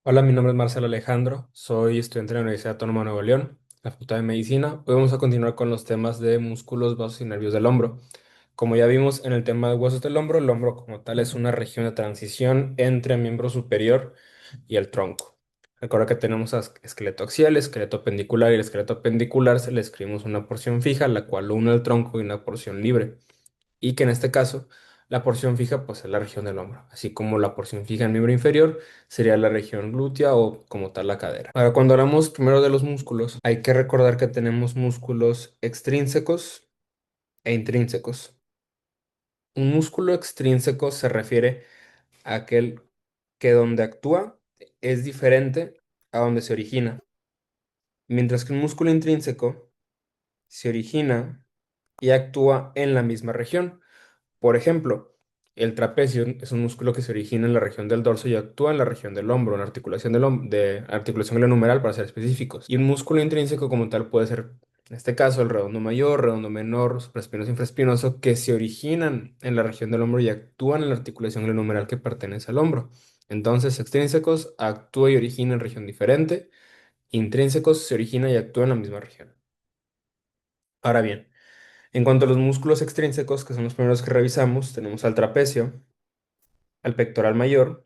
Hola, mi nombre es Marcelo Alejandro, soy estudiante de la Universidad Autónoma de Nuevo León, la Facultad de Medicina. Hoy vamos a continuar con los temas de músculos, vasos y nervios del hombro. Como ya vimos en el tema de huesos del hombro, el hombro como tal es una región de transición entre el miembro superior y el tronco. Recuerda que tenemos esqueleto axial, esqueleto pendicular y el esqueleto pendicular se le escribimos una porción fija, la cual une el tronco y una porción libre y que en este caso la porción fija pues es la región del hombro, así como la porción fija en miembro inferior sería la región glútea o como tal la cadera. Ahora, cuando hablamos primero de los músculos, hay que recordar que tenemos músculos extrínsecos e intrínsecos. Un músculo extrínseco se refiere a aquel que donde actúa es diferente a donde se origina, mientras que un músculo intrínseco se origina y actúa en la misma región. Por ejemplo, el trapecio es un músculo que se origina en la región del dorso y actúa en la región del hombro, en la articulación de articulación glenohumeral para ser específicos. Y un músculo intrínseco como tal puede ser, en este caso, el redondo mayor, redondo menor, supraespinoso, infraespinoso, que se originan en la región del hombro y actúan en la articulación glenohumeral que pertenece al hombro. Entonces, extrínsecos actúa y origina en región diferente, intrínsecos se origina y actúa en la misma región. Ahora bien, en cuanto a los músculos extrínsecos, que son los primeros que revisamos, tenemos al trapecio, al pectoral mayor,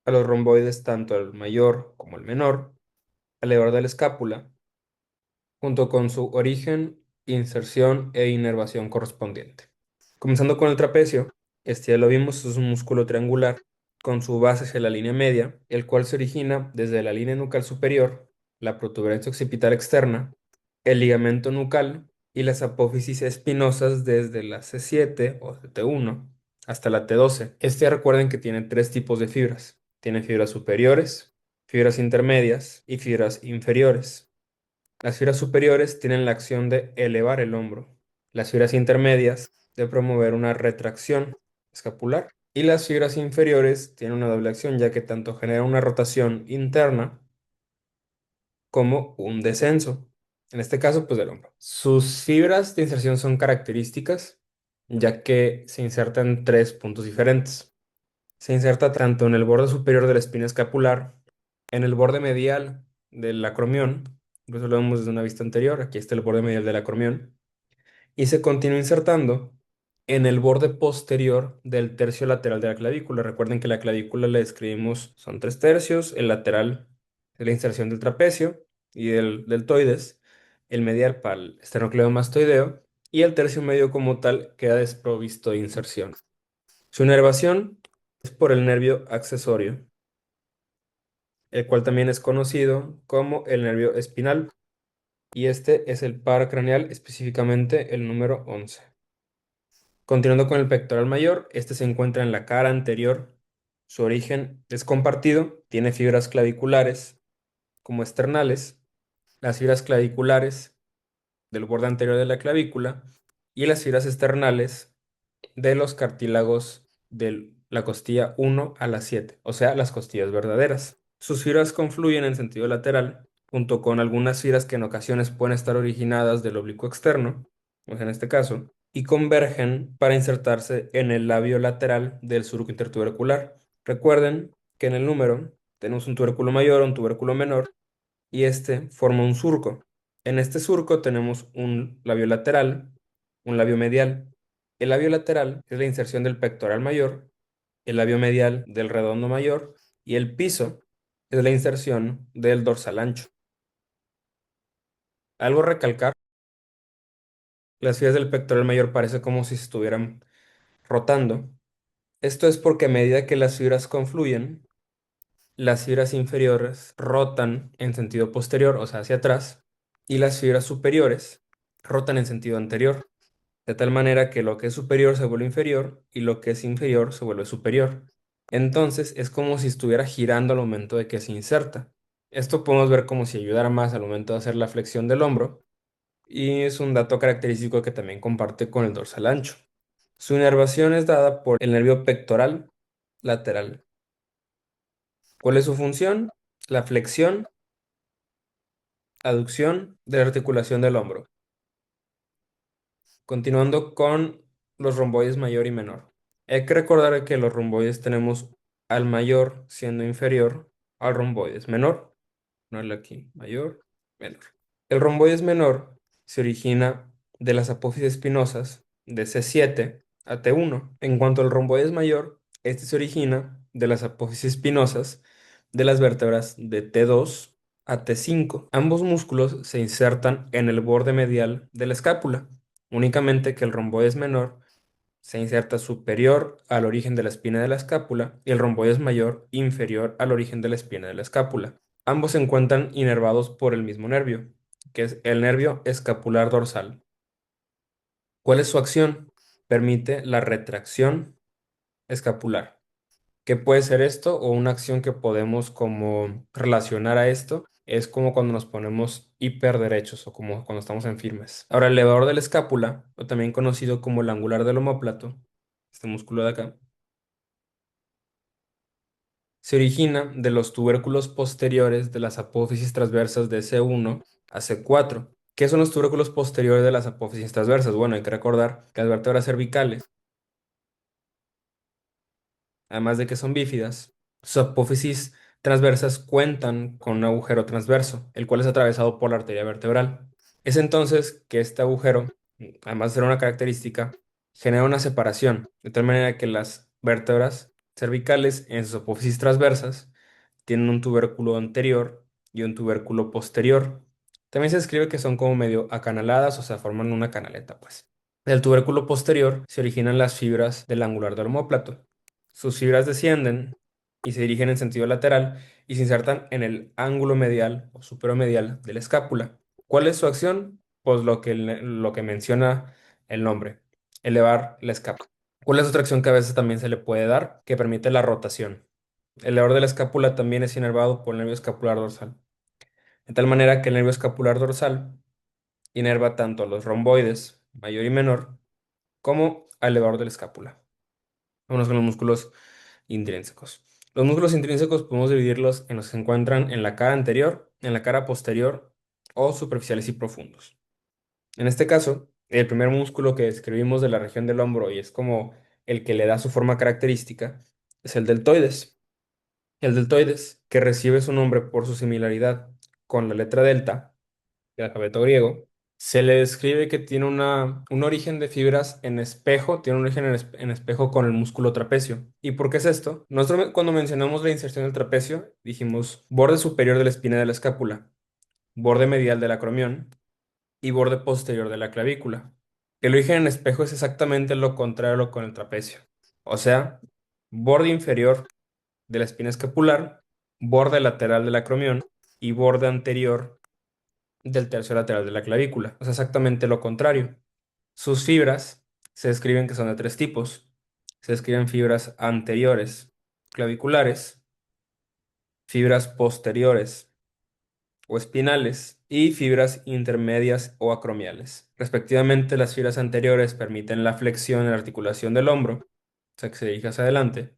a los romboides tanto el mayor como el menor, alrededor de la escápula, junto con su origen, inserción e inervación correspondiente. Comenzando con el trapecio, este ya lo vimos, es un músculo triangular con su base hacia la línea media, el cual se origina desde la línea nucal superior, la protuberancia occipital externa, el ligamento nucal y las apófisis espinosas desde la C7 o T1 hasta la T12. Este recuerden que tiene tres tipos de fibras. Tiene fibras superiores, fibras intermedias y fibras inferiores. Las fibras superiores tienen la acción de elevar el hombro. Las fibras intermedias de promover una retracción escapular. Y las fibras inferiores tienen una doble acción, ya que tanto generan una rotación interna como un descenso. En este caso, pues del hombro. Sus fibras de inserción son características, ya que se insertan en tres puntos diferentes. Se inserta tanto en el borde superior de la espina escapular, en el borde medial del acromión, incluso lo vemos desde una vista anterior, aquí está el borde medial del acromión, y se continúa insertando en el borde posterior del tercio lateral de la clavícula. Recuerden que la clavícula la describimos, son tres tercios, el lateral es la inserción del trapecio y del deltoides, el medial para el esternocleidomastoideo, y el tercio medio como tal queda desprovisto de inserción. Su inervación es por el nervio accesorio, el cual también es conocido como el nervio espinal, y este es el par craneal, específicamente el número 11. Continuando con el pectoral mayor, este se encuentra en la cara anterior. Su origen es compartido, tiene fibras claviculares como esternales, las fibras claviculares del borde anterior de la clavícula y las fibras esternales de los cartílagos de la costilla 1 a la 7, o sea, las costillas verdaderas. Sus fibras confluyen en sentido lateral, junto con algunas fibras que en ocasiones pueden estar originadas del oblicuo externo, como en este caso, y convergen para insertarse en el labio lateral del surco intertubercular. Recuerden que en el número tenemos un tubérculo mayor, un tubérculo menor, y este forma un surco. En este surco tenemos un labio lateral, un labio medial. El labio lateral es la inserción del pectoral mayor, el labio medial del redondo mayor y el piso es la inserción del dorsal ancho. Algo a recalcar, las fibras del pectoral mayor parece como si se estuvieran rotando. Esto es porque a medida que las fibras confluyen, las fibras inferiores rotan en sentido posterior, o sea, hacia atrás, y las fibras superiores rotan en sentido anterior, de tal manera que lo que es superior se vuelve inferior y lo que es inferior se vuelve superior. Entonces es como si estuviera girando al momento de que se inserta. Esto podemos ver como si ayudara más al momento de hacer la flexión del hombro y es un dato característico que también comparte con el dorsal ancho. Su inervación es dada por el nervio pectoral lateral. ¿Cuál es su función? La flexión, aducción de la articulación del hombro. Continuando con los romboides mayor y menor. Hay que recordar que los romboides tenemos al mayor siendo inferior al romboides menor. Ponerle aquí mayor, menor. El romboides menor se origina de las apófisis espinosas de C7 a T1. En cuanto al romboides mayor, este se origina de las apófisis espinosas de las vértebras de T2 a T5. Ambos músculos se insertan en el borde medial de la escápula, únicamente que el romboides menor se inserta superior al origen de la espina de la escápula y el romboides mayor inferior al origen de la espina de la escápula. Ambos se encuentran inervados por el mismo nervio, que es el nervio escapular dorsal. ¿Cuál es su acción? Permite la retracción escapular. ¿Qué puede ser esto? O una acción que podemos como relacionar a esto es como cuando nos ponemos hiperderechos o como cuando estamos en firmes. Ahora, el elevador de la escápula, o también conocido como el angular del omóplato, este músculo de acá, se origina de los tubérculos posteriores de las apófisis transversas de C1 a C4. ¿Qué son los tubérculos posteriores de las apófisis transversas? Bueno, hay que recordar que las vértebras cervicales, además de que son bífidas, sus apófisis transversas cuentan con un agujero transverso, el cual es atravesado por la arteria vertebral. Es entonces que este agujero, además de ser una característica, genera una separación, de tal manera que las vértebras cervicales en sus apófisis transversas tienen un tubérculo anterior y un tubérculo posterior. También se escribe que son como medio acanaladas, o sea, forman una canaleta, pues. Del tubérculo posterior se originan las fibras del angular del omóplato. Sus fibras descienden y se dirigen en sentido lateral y se insertan en el ángulo medial o superomedial de la escápula. ¿Cuál es su acción? Pues lo que menciona el nombre, elevar la escápula. ¿Cuál es otra acción que a veces también se le puede dar? Que permite la rotación. El labor de la escápula también es inervado por el nervio escapular dorsal, de tal manera que el nervio escapular dorsal inerva tanto a los romboides, mayor y menor, como al elevador de la escápula. Vámonos con los músculos intrínsecos. Los músculos intrínsecos podemos dividirlos en los que se encuentran en la cara anterior, en la cara posterior o superficiales y profundos. En este caso, el primer músculo que describimos de la región del hombro y es como el que le da su forma característica es el deltoides. El deltoides, que recibe su nombre por su similaridad con la letra delta del alfabeto griego, se le describe que tiene un origen de fibras en espejo, tiene un origen en espejo con el músculo trapecio. ¿Y por qué es esto? Nosotros cuando mencionamos la inserción del trapecio, dijimos borde superior de la espina de la escápula, borde medial del acromión y borde posterior de la clavícula. El origen en espejo es exactamente lo contrario con el trapecio. O sea, borde inferior de la espina escapular, borde lateral del acromión y borde anterior del tercio lateral de la clavícula. O sea, exactamente lo contrario. Sus fibras se describen que son de tres tipos. Se describen fibras anteriores, claviculares, fibras posteriores o espinales y fibras intermedias o acromiales. Respectivamente, las fibras anteriores permiten la flexión y la articulación del hombro, o sea, que se dirige hacia adelante.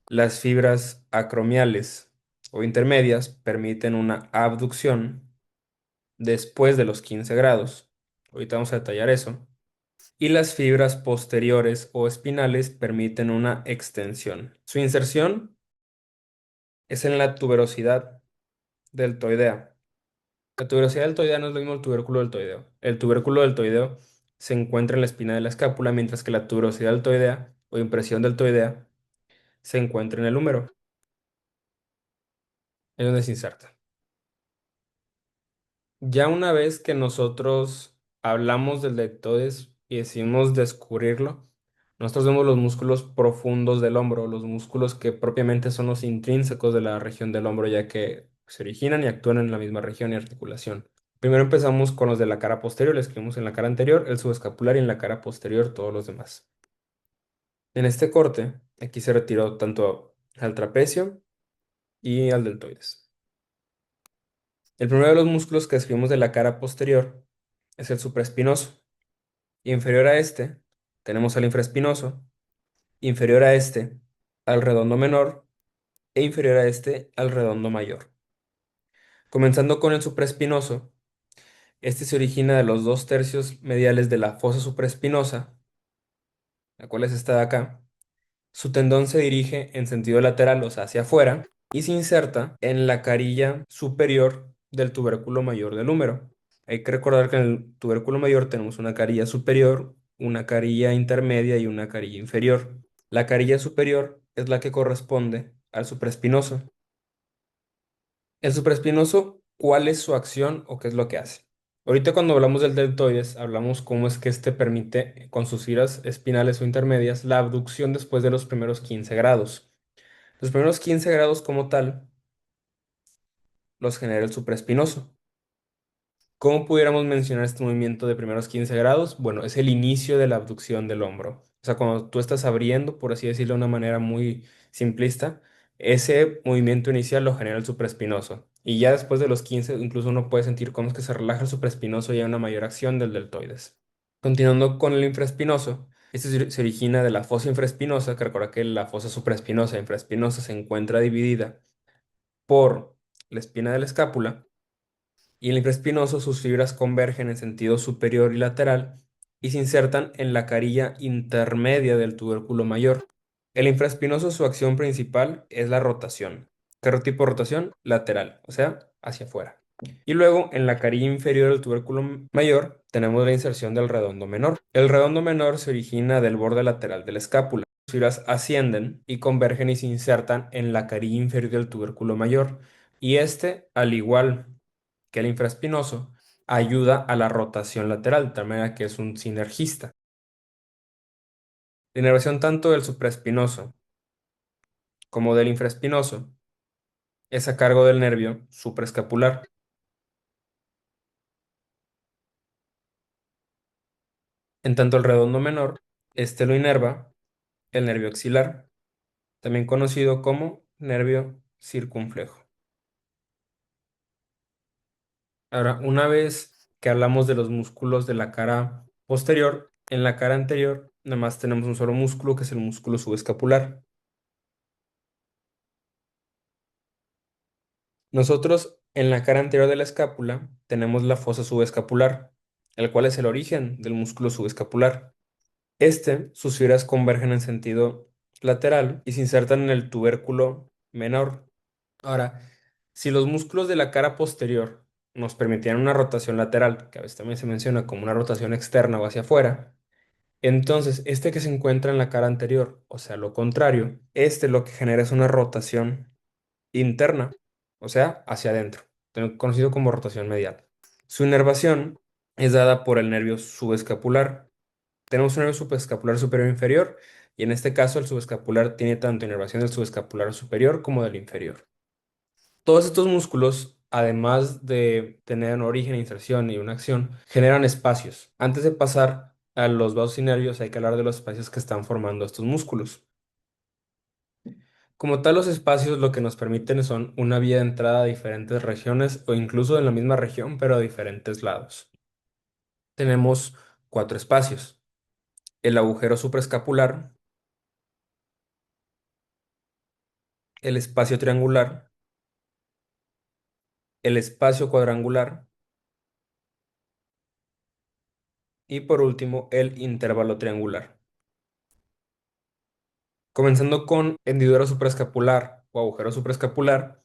Las fibras acromiales o intermedias permiten una abducción después de los 15 grados. Ahorita vamos a detallar eso. Y las fibras posteriores o espinales permiten una extensión. Su inserción es en la tuberosidad deltoidea. La tuberosidad deltoidea no es lo mismo el tubérculo deltoideo. El tubérculo deltoideo se encuentra en la espina de la escápula, mientras que la tuberosidad deltoidea o impresión deltoidea se encuentra en el húmero, es donde se inserta. Ya una vez que nosotros hablamos del deltoides y decidimos descubrirlo, nosotros vemos los músculos profundos del hombro, los músculos que propiamente son los intrínsecos de la región del hombro, ya que se originan y actúan en la misma región y articulación. Primero empezamos con los de la cara posterior, le escribimos en la cara anterior, el subescapular y en la cara posterior todos los demás. En este corte, aquí se retiró tanto al trapecio y al deltoides. El primero de los músculos que escribimos de la cara posterior es el supraespinoso. Inferior a este, tenemos al infraespinoso. Inferior a este, al redondo menor. E inferior a este, al redondo mayor. Comenzando con el supraespinoso, este se origina de los dos tercios mediales de la fosa supraespinosa, la cual es esta de acá. Su tendón se dirige en sentido lateral, o sea, hacia afuera, y se inserta en la carilla superior del tubérculo mayor del húmero. Hay que recordar que en el tubérculo mayor tenemos una carilla superior, una carilla intermedia y una carilla inferior. La carilla superior es la que corresponde al supraespinoso. El supraespinoso, ¿cuál es su acción o qué es lo que hace? Ahorita cuando hablamos del deltoides, hablamos cómo es que este permite, con sus filas espinales o intermedias, la abducción después de los primeros 15 grados. Los primeros 15 grados como tal los genera el supraespinoso. ¿Cómo pudiéramos mencionar este movimiento de primeros 15 grados? Bueno, es el inicio de la abducción del hombro. O sea, cuando tú estás abriendo, por así decirlo de una manera muy simplista, ese movimiento inicial lo genera el supraespinoso. Y ya después de los 15, incluso uno puede sentir cómo es que se relaja el supraespinoso y hay una mayor acción del deltoides. Continuando con el infraespinoso, este se origina de la fosa infraespinosa, que recuerda que la fosa supraespinosa e infraespinosa se encuentra dividida por la espina de la escápula y el infraespinoso sus fibras convergen en sentido superior y lateral y se insertan en la carilla intermedia del tubérculo mayor. El infraespinoso su acción principal es la rotación. ¿Qué tipo de rotación? Lateral, o sea, hacia afuera. Y luego en la carilla inferior del tubérculo mayor tenemos la inserción del redondo menor. El redondo menor se origina del borde lateral de la escápula. Las fibras ascienden y convergen y se insertan en la carilla inferior del tubérculo mayor. Y este, al igual que el infraespinoso ayuda a la rotación lateral, de tal manera que es un sinergista. La inervación tanto del supraespinoso como del infraespinoso es a cargo del nervio supraescapular. En tanto el redondo menor, este lo inerva el nervio axilar, también conocido como nervio circunflejo. Ahora, una vez que hablamos de los músculos de la cara posterior, en la cara anterior nada más tenemos un solo músculo que es el músculo subescapular. Nosotros en la cara anterior de la escápula tenemos la fosa subescapular, el cual es el origen del músculo subescapular. Sus fibras convergen en sentido lateral y se insertan en el tubérculo menor. Ahora, si los músculos de la cara posterior nos permitían una rotación lateral, que a veces también se menciona como una rotación externa o hacia afuera, entonces este que se encuentra en la cara anterior, o sea, lo contrario, lo que genera es una rotación interna, o sea, hacia adentro, conocido como rotación medial. Su inervación es dada por el nervio subescapular. Tenemos un nervio subescapular superior e inferior, y en este caso el subescapular tiene tanto inervación del subescapular superior como del inferior. Todos estos músculos, además de tener un origen, inserción y una acción, generan espacios. Antes de pasar a los vasos y nervios, hay que hablar de los espacios que están formando estos músculos. Como tal, los espacios lo que nos permiten son una vía de entrada a diferentes regiones o incluso en la misma región, pero a diferentes lados. Tenemos cuatro espacios: el agujero supraescapular, el espacio triangular, el espacio cuadrangular y por último el intervalo triangular. Comenzando con hendidura supraescapular o agujero supraescapular,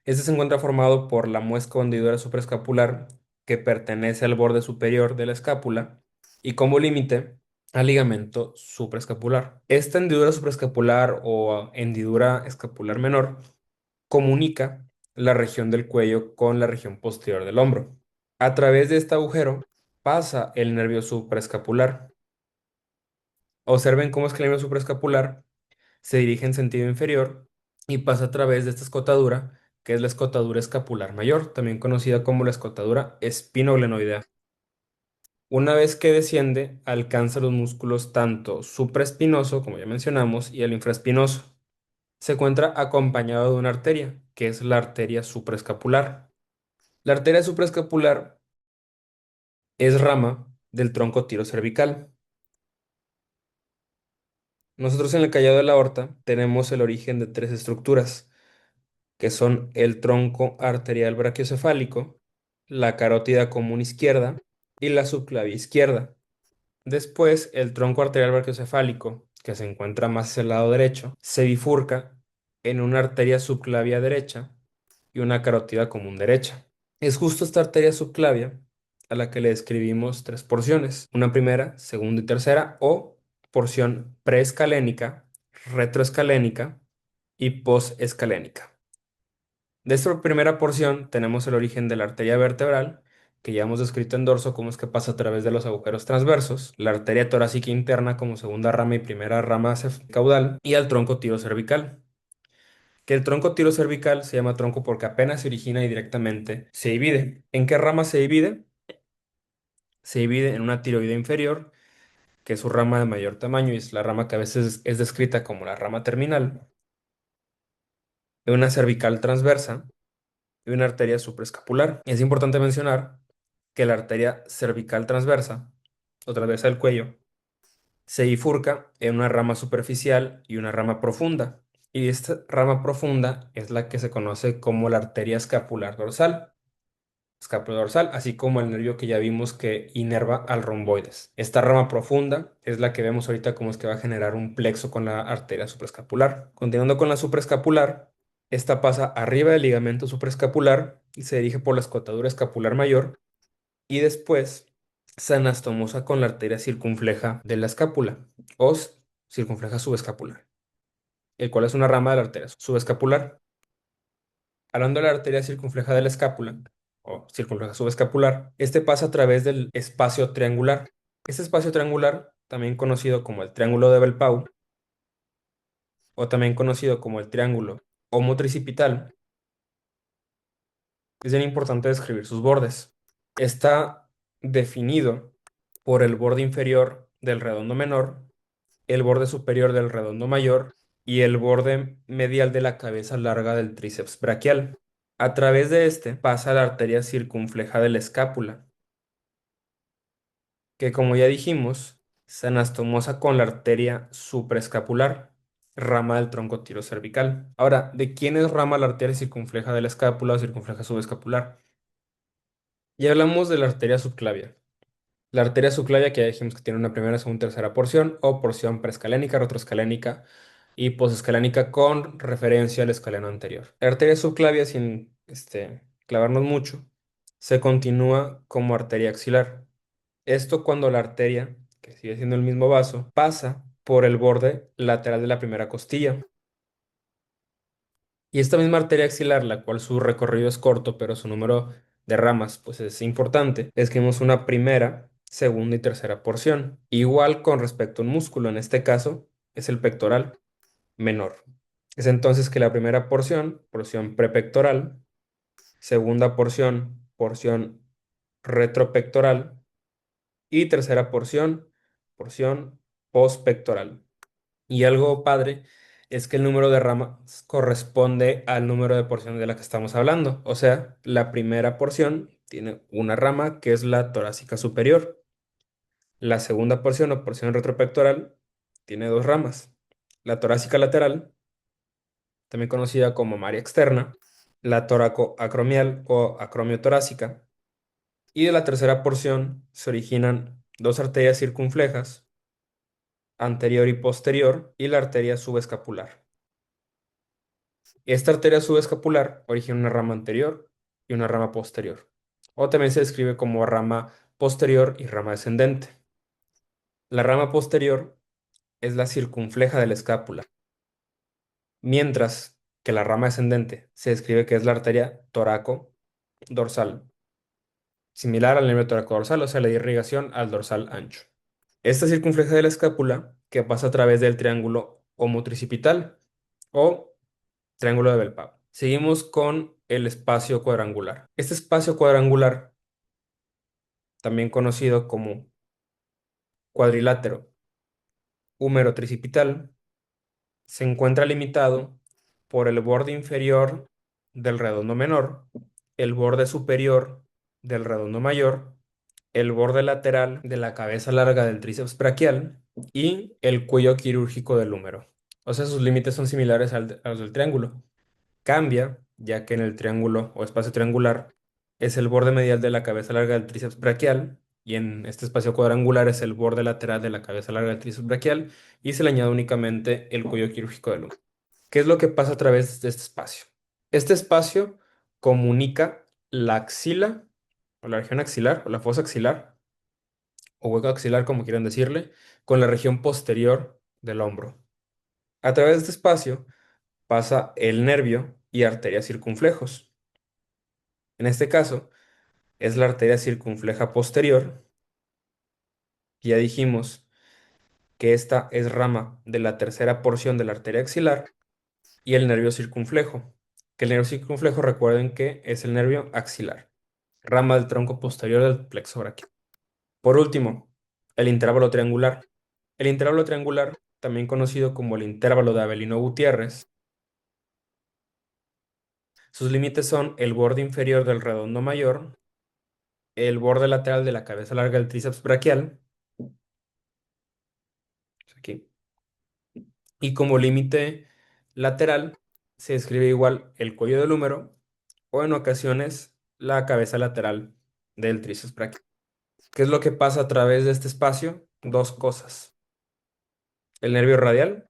este se encuentra formado por la muesca o hendidura supraescapular que pertenece al borde superior de la escápula y como límite al ligamento supraescapular. Esta hendidura supraescapular o hendidura escapular menor comunica la región del cuello con la región posterior del hombro. A través de este agujero pasa el nervio supraescapular. Observen cómo es que el nervio supraescapular se dirige en sentido inferior y pasa a través de esta escotadura, que es la escotadura escapular mayor, también conocida como la escotadura espinoglenoidea. Una vez que desciende, alcanza los músculos tanto supraespinoso, como ya mencionamos, y el infraespinoso. Se encuentra acompañado de una arteria, que es la arteria supraescapular. La arteria supraescapular es rama del tronco tirocervical. Nosotros en el callado de la aorta tenemos el origen de tres estructuras, que son el tronco arterial brachiocefálico, la carótida común izquierda y la subclavia izquierda. Después, el tronco arterial brachiocefálico, que se encuentra más hacia el lado derecho, se bifurca en una arteria subclavia derecha y una carótida común derecha. Es justo esta arteria subclavia a la que le describimos tres porciones, una primera, segunda y tercera, o porción preescalénica, retroescalénica y posescalénica. De esta primera porción tenemos el origen de la arteria vertebral, que ya hemos descrito en dorso cómo es que pasa a través de los agujeros transversos, la arteria torácica interna como segunda rama y primera rama caudal, y al tronco tirocervical. Que el tronco tirocervical se llama tronco porque apenas se origina y directamente se divide. ¿En qué rama se divide? Se divide en una tiroide inferior, que es su rama de mayor tamaño y es la rama que a veces es descrita como la rama terminal, en una cervical transversa y una arteria supraescapular. Es importante mencionar que la arteria cervical transversa, o transversa del cuello, se bifurca en una rama superficial y una rama profunda. Y esta rama profunda es la que se conoce como la arteria escapular dorsal. Escápula dorsal, así como el nervio que ya vimos que inerva al romboides. Esta rama profunda es la que vemos ahorita como es que va a generar un plexo con la arteria supraescapular. Continuando con la supraescapular, esta pasa arriba del ligamento supraescapular y se dirige por la escotadura escapular mayor y después se anastomosa con la arteria circunfleja de la escápula o circunfleja subescapular, el cual es una rama de la arteria subescapular. Hablando de la arteria circunfleja de la escápula o circunfleja subescapular, este pasa a través del espacio triangular. Este espacio triangular, también conocido como el triángulo de Bell-Pau o también conocido como el triángulo homotricipital, es bien importante describir sus bordes. Está definido por el borde inferior del redondo menor, el borde superior del redondo mayor y el borde medial de la cabeza larga del tríceps braquial. A través de este pasa la arteria circunfleja de la escápula, que como ya dijimos, se anastomosa con la arteria supraescapular, rama del tronco tirocervical. Ahora, ¿de quién es rama la arteria circunfleja de la escápula o circunfleja subescapular? Ya hablamos de la arteria subclavia. La arteria subclavia que ya dijimos que tiene una primera, segunda, tercera porción o porción preescalénica, retroescalénica y posescalénica con referencia al escaleno anterior. La arteria subclavia, sin clavarnos mucho, se continúa como arteria axilar. Esto cuando la arteria, que sigue siendo el mismo vaso, pasa por el borde lateral de la primera costilla. Y esta misma arteria axilar, la cual su recorrido es corto, pero su número de ramas pues es importante, escribimos una primera, segunda y tercera porción. Igual con respecto a un músculo, en este caso es el pectoral menor. Es entonces que la primera porción, porción prepectoral, segunda porción, porción retropectoral y tercera porción, porción postpectoral. Y algo padre es que el número de ramas corresponde al número de porciones de la que estamos hablando. O sea, la primera porción tiene una rama que es la torácica superior. La segunda porción o porción retropectoral tiene dos ramas. La torácica lateral, también conocida como maria externa, la toracoacromial o acromio torácica. Y de la tercera porción se originan dos arterias circunflejas, anterior y posterior, y la arteria subescapular. Esta arteria subescapular origina una rama anterior y una rama posterior, o también se describe como rama posterior y rama descendente. La rama posterior es la circunfleja de la escápula, mientras que la rama descendente se describe que es la arteria toraco-dorsal, similar al nervio toraco-dorsal, o sea, la irrigación al dorsal ancho. Esta circunfleja de la escápula que pasa a través del triángulo homotricipital o triángulo de Bell-Pau. Seguimos con el espacio cuadrangular. Este espacio cuadrangular, también conocido como cuadrilátero húmero tricipital, se encuentra limitado por el borde inferior del redondo menor, el borde superior del redondo mayor, el borde lateral de la cabeza larga del tríceps braquial y el cuello quirúrgico del húmero. O sea, sus límites son similares a los del triángulo. Cambia, ya que en el triángulo o espacio triangular es el borde medial de la cabeza larga del tríceps braquial y en este espacio cuadrangular es el borde lateral de la cabeza larga del tríceps braquial y se le añade únicamente el cuello quirúrgico del húmero. ¿Qué es lo que pasa a través de este espacio? Este espacio comunica la axila, o la región axilar, o la fosa axilar, o hueco axilar, como quieran decirle, con la región posterior del hombro. A través de este espacio pasa el nervio y arterias circunflejos. En este caso, es la arteria circunfleja posterior. Ya dijimos que esta es rama de la tercera porción de la arteria axilar y el nervio circunflejo. Que el nervio circunflejo, recuerden que es el nervio axilar, rama del tronco posterior del plexo braquial. Por último, el intervalo triangular. El intervalo triangular, también conocido como el intervalo de Avelino Gutiérrez, sus límites son el borde inferior del redondo mayor, el borde lateral de la cabeza larga del tríceps braquial, aquí, y como límite lateral se describe igual el cuello del húmero o en ocasiones la cabeza lateral del tríceps braquial. ¿Qué es lo que pasa a través de este espacio? Dos cosas. El nervio radial,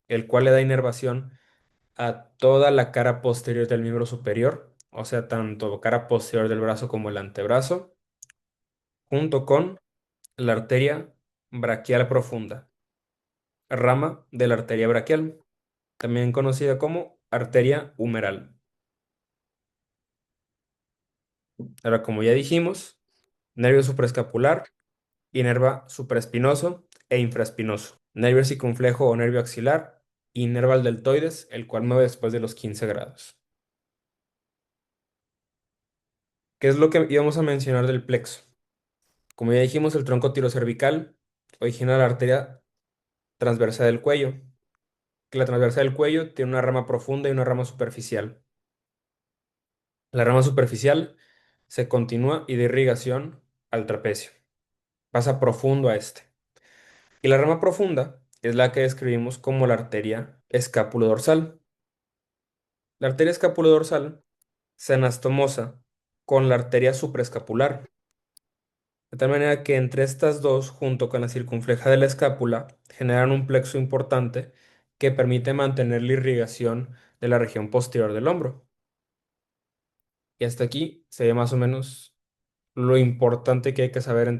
el cual le da inervación a toda la cara posterior del miembro superior, o sea, tanto cara posterior del brazo como el antebrazo, junto con la arteria braquial profunda, rama de la arteria braquial, también conocida como arteria humeral. Ahora, como ya dijimos, nervio supraescapular, inerva supraespinoso e infraespinoso, nervio circunflejo o nervio axilar, inerva al deltoides, el cual mueve después de los 15 grados. ¿Qué es lo que íbamos a mencionar del plexo? Como ya dijimos, el tronco tirocervical origina la arteria transversa del cuello, que la transversa del cuello tiene una rama profunda y una rama superficial. La rama superficial se continúa y da irrigación al trapecio, pasa profundo a este. Y la rama profunda es la que describimos como la arteria escapulodorsal. La arteria escapulodorsal se anastomosa con la arteria supraescapular, de tal manera que entre estas dos, junto con la circunfleja de la escápula, generan un plexo importante que permite mantener la irrigación de la región posterior del hombro. Y hasta aquí sería más o menos lo importante que hay que saber entre